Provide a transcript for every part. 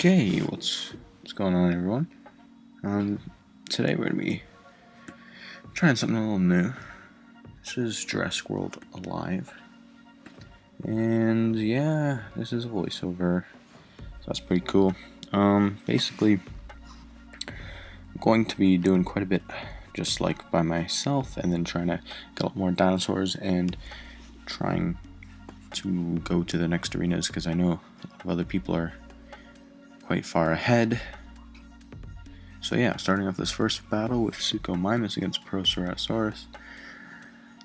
Okay, what's going on, everyone? Today we're gonna be trying something a little new. This is Jurassic World Alive, and yeah, this is a voiceover, so that's pretty cool. Basically, I'm going to be doing quite a bit, just like by myself, and then trying to get a lot more dinosaurs and trying to go to the next arenas because I know a lot of other people are quite far ahead. So yeah, starting off this first battle with Suchomimus against Proceratosaurus.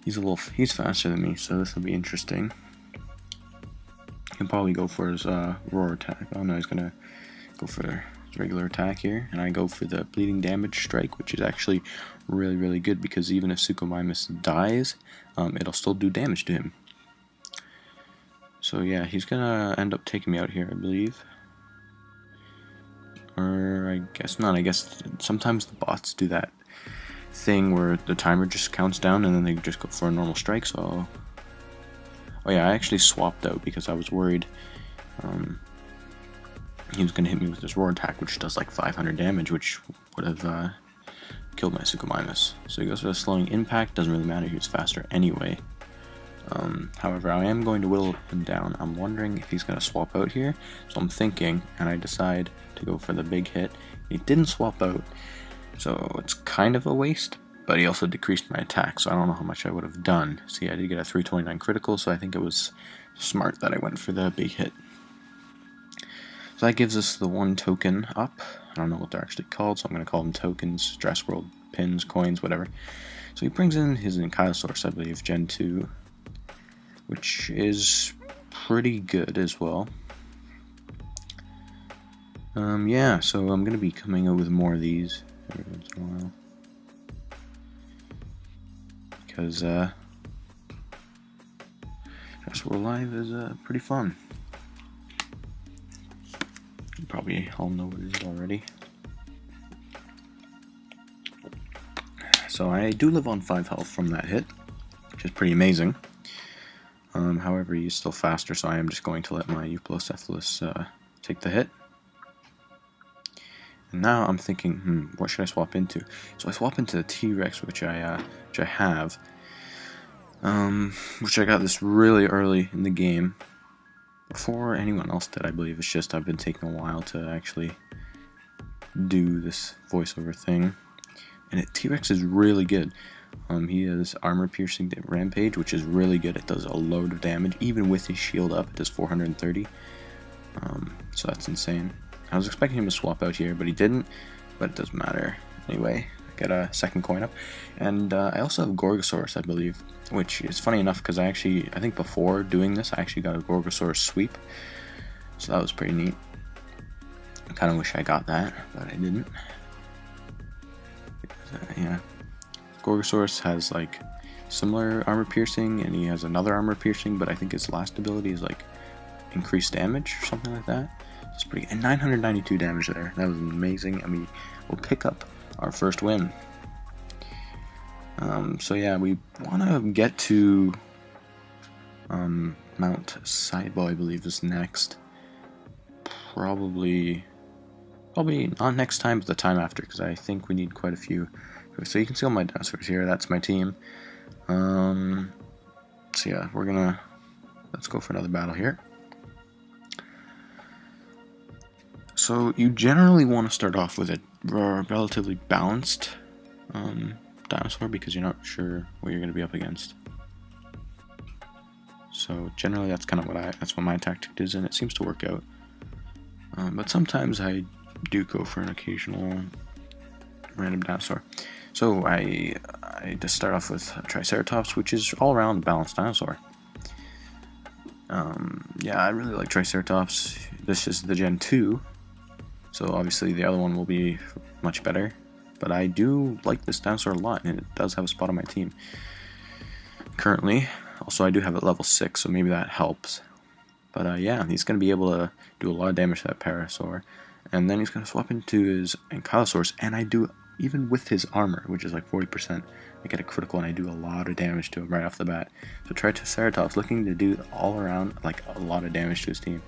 He's faster than me, so this will be interesting. He'll probably go for his roar attack. Oh no, he's gonna go for his regular attack here, and I go for the bleeding damage strike, which is actually really good because even if Suchomimus dies, it'll still do damage to him. So yeah, he's gonna end up taking me out here, I believe. Or I guess not. I guess sometimes the bots do that thing where the timer just counts down and then they just go for a normal strike. So, oh yeah, I actually swapped out because I was worried he was gonna hit me with his roar attack, which does like 500 damage, which would have killed my Suchomimus. So he goes for a slowing impact. Doesn't really matter. He was faster anyway. However, I am going to whittle him down. I'm wondering if he's going to swap out here. So I'm thinking, and I decide to go for the big hit. He didn't swap out, so it's kind of a waste, but he also decreased my attack, so I don't know how much I would have done. See, I did get a 329 critical, so I think it was smart that I went for the big hit. So that gives us the one token up. I don't know what they're actually called, so I'm going to call them tokens, Jurassic World pins, coins, whatever. So he brings in his Ankylosaurus, I believe, Gen 2. Which is pretty good as well. Yeah, so I'm gonna be coming out with more of these every once in a while. Because Jurassic World Live is pretty fun. You probably all know what it is already. So I do live on 5 health from that hit, which is pretty amazing. However, he's still faster, so I am just going to let my Euplocephalus take the hit. And now I'm thinking, what should I swap into? So I swap into the T.rex, which I have, which I got this really early in the game, before anyone else did, I believe. It's just I've been taking a while to actually do this voiceover thing, and T.rex is really good. He has armor piercing rampage, which is really good. It does a load of damage, even with his shield up. It does 430. So that's insane. I was expecting him to swap out here, but he didn't. But it doesn't matter. Anyway, I got a second coin up, and I also have Gorgosaurus, I believe, which is funny enough because I think before doing this, I actually got a Gorgosaurus sweep. So that was pretty neat. I kind of wish I got that, but I didn't. Because, yeah. Gorgosaurus has like similar armor piercing, and he has another armor piercing, but I think his last ability is like increased damage or something like that. It's pretty good. And 992 damage there. That was amazing, and we will pick up our first win. So yeah, we want to get to Mount Saibo, I believe, is next. Probably not next time, but the time after, because I think we need quite a few. So you can see all my dinosaurs here. That's my team. So yeah, let's go for another battle here. So you generally want to start off with a relatively balanced dinosaur because you're not sure what you're going to be up against. So generally that's kind of that's what my tactic is, and it seems to work out. But sometimes I do go for an occasional random dinosaur. So I just start off with Triceratops, which is all around a balanced dinosaur. Yeah, I really like Triceratops. This is the Gen 2, so obviously the other one will be much better. But I do like this dinosaur a lot, and it does have a spot on my team currently. Also, I do have it level 6, so maybe that helps. But yeah, he's going to be able to do a lot of damage to that Parasaur. And then he's going to swap into his Ankylosaurus, and I do, even with his armor, which is like 40%, I get a critical and I do a lot of damage to him right off the bat. So Triceratops looking to do all around like a lot of damage to his team.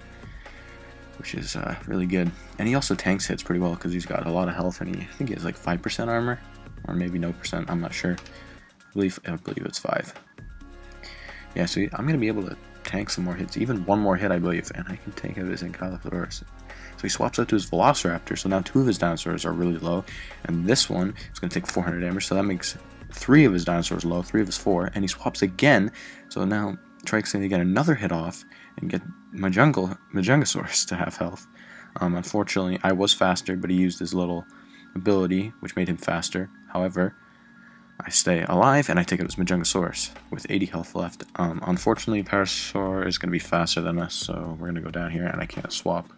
which is really good. And he also tanks hits pretty well because he's got a lot of health, and I think he has like 5% armor, or maybe no percent. I'm not sure. I believe it's 5. Yeah, so I'm gonna be able to tank some more hits, even one more hit, I believe, and I can tank out his Ankylosaurus. So he swaps out to his Velociraptor, so now 2 of his dinosaurs are really low, and this one is going to take 400 damage, so that makes 3 of his dinosaurs low, 3 of his 4, and he swaps again, so now T.rex going to get another hit off and get Majungasaurus to have health. Unfortunately, I was faster, but he used his little ability, which made him faster. However, I stay alive, and I take out his Majungasaurus with 80 health left. Unfortunately, Parasaur is going to be faster than us, so we're going to go down here, and I can't swap.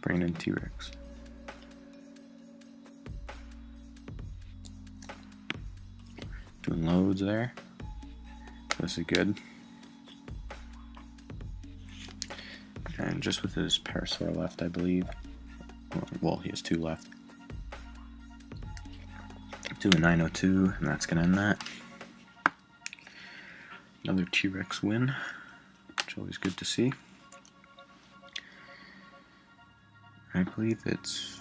Bringing in T.rex. Doing loads there. This is good. And just with his Parasaur left, I believe. Well, he has 2 left. Do a 902, and that's gonna end that. Another T.rex win, which is always good to see. I believe it's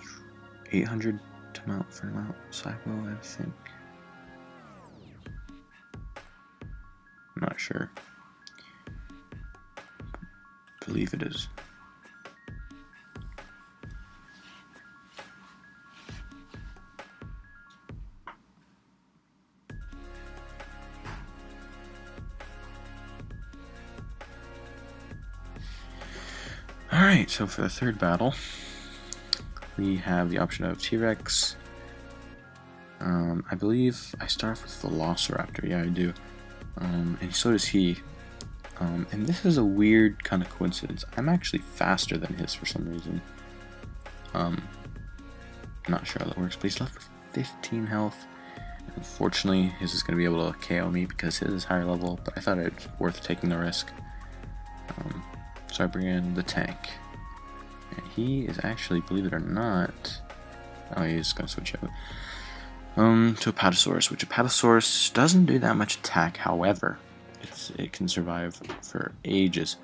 800 to mount for Mount Psycho, I think. I'm not sure. I believe it is. Alright, so for the third battle, we have the option of T.rex. I believe I start off with Velociraptor. Yeah, I do. And so does he. And this is a weird kind of coincidence. I'm actually faster than his for some reason. Not sure how that works, but he's left with 15 health. Unfortunately, his is going to be able to KO me because his is higher level, but I thought it was worth taking the risk. So I bring in the tank. And he is actually, believe it or not... Oh, he's going to switch out. To Apatosaurus, which Apatosaurus doesn't do that much attack, however, it can survive for ages.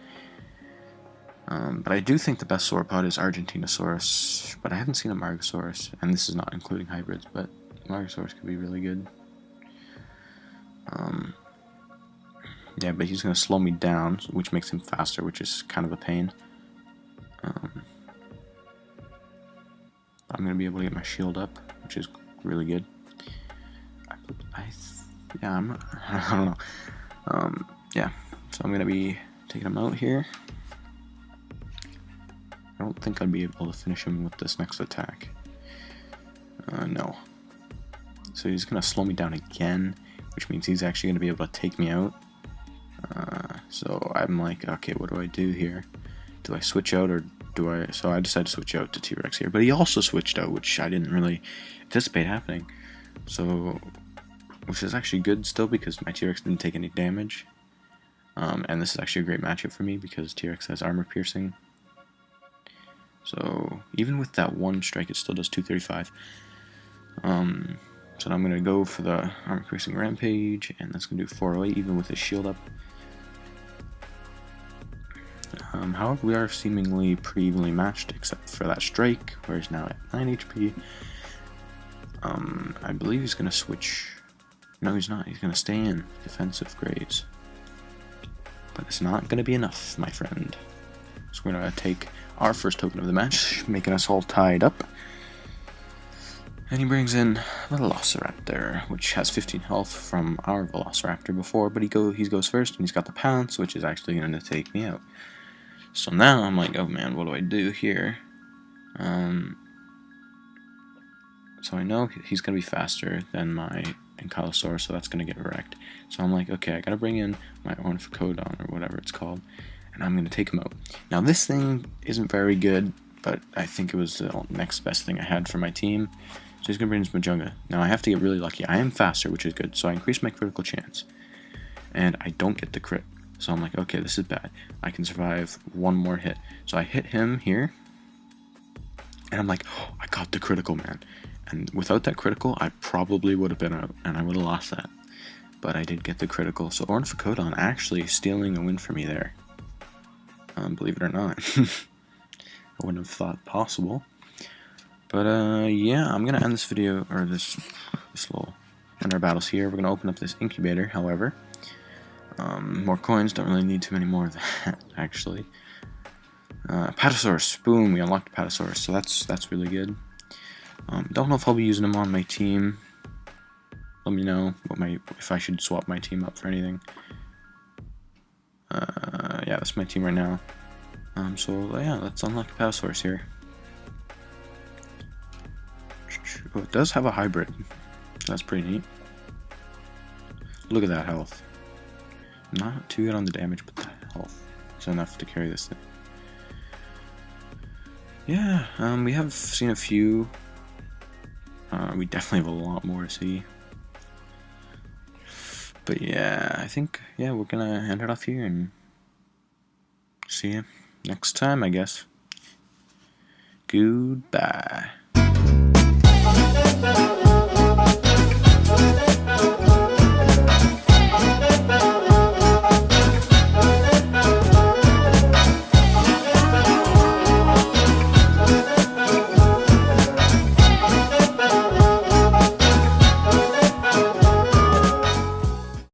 But I do think the best sauropod is Argentinosaurus, but I haven't seen a Margosaurus, and this is not including hybrids, but Margosaurus could be really good. Yeah, but he's going to slow me down, which makes him faster, which is kind of a pain. I'm going to be able to get my shield up, which is really good. Yeah, I don't know. Yeah, so I'm going to be taking him out here. I don't think I'd be able to finish him with this next attack. No. So he's going to slow me down again, which means he's actually going to be able to take me out. So I'm like, okay, what do I do here? Do I switch out or do I... So I decided to switch out to T.rex here, but he also switched out, which I didn't really anticipate happening. So, which is actually good still because my T.rex didn't take any damage. And this is actually a great matchup for me because T.rex has armor piercing. So even with that one strike, it still does 235. So I'm going to go for the armor piercing rampage, and that's going to do 408 even with his shield up. However, we are seemingly pretty evenly matched except for that strike, where he's now at 9 HP. I believe he's going to switch. No, he's not. He's going to stay in defensive grades. But it's not going to be enough, my friend. So we're going to take our first token of the match, making us all tied up. And he brings in Velociraptor, which has 15 health from our Velociraptor before, but he goes first, and he's got the Pounce, which is actually going to take me out. So now I'm like, oh man, what do I do here? So I know he's going to be faster than my Ankylosaurus, so that's going to get wrecked. So I'm like, okay, I got to bring in my Ornithocodon, or whatever it's called, and I'm going to take him out. Now this thing isn't very good, but I think it was the next best thing I had for my team. So he's going to bring in his Majunga. Now I have to get really lucky. I am faster, which is good, so I increase my critical chance. And I don't get the crit. So I'm like, okay, this is bad. I can survive one more hit. So I hit him here. And I'm like, oh, I got the critical, man. And without that critical, I probably would have been out. And I would have lost that. but I did get the critical. So Ornithocodon actually stealing a win for me there. Believe it or not. I wouldn't have thought possible. But yeah, I'm gonna end this video, or this little end our battles here. We're gonna open up this incubator, however. More coins, don't really need too many more of that, actually. Patasaurus, boom, we unlocked Patasaurus, so that's really good. Don't know if I'll be using him on my team. Let me know if I should swap my team up for anything. Yeah, that's my team right now. So yeah, let's unlock Patasaurus here. Oh, it does have a hybrid. That's pretty neat. Look at that health. Not too good on the damage, but the health is enough to carry this thing. Yeah, we have seen a few. We definitely have a lot more to see. But yeah, I think, yeah, we're gonna end it off here and see you next time, I guess. Goodbye.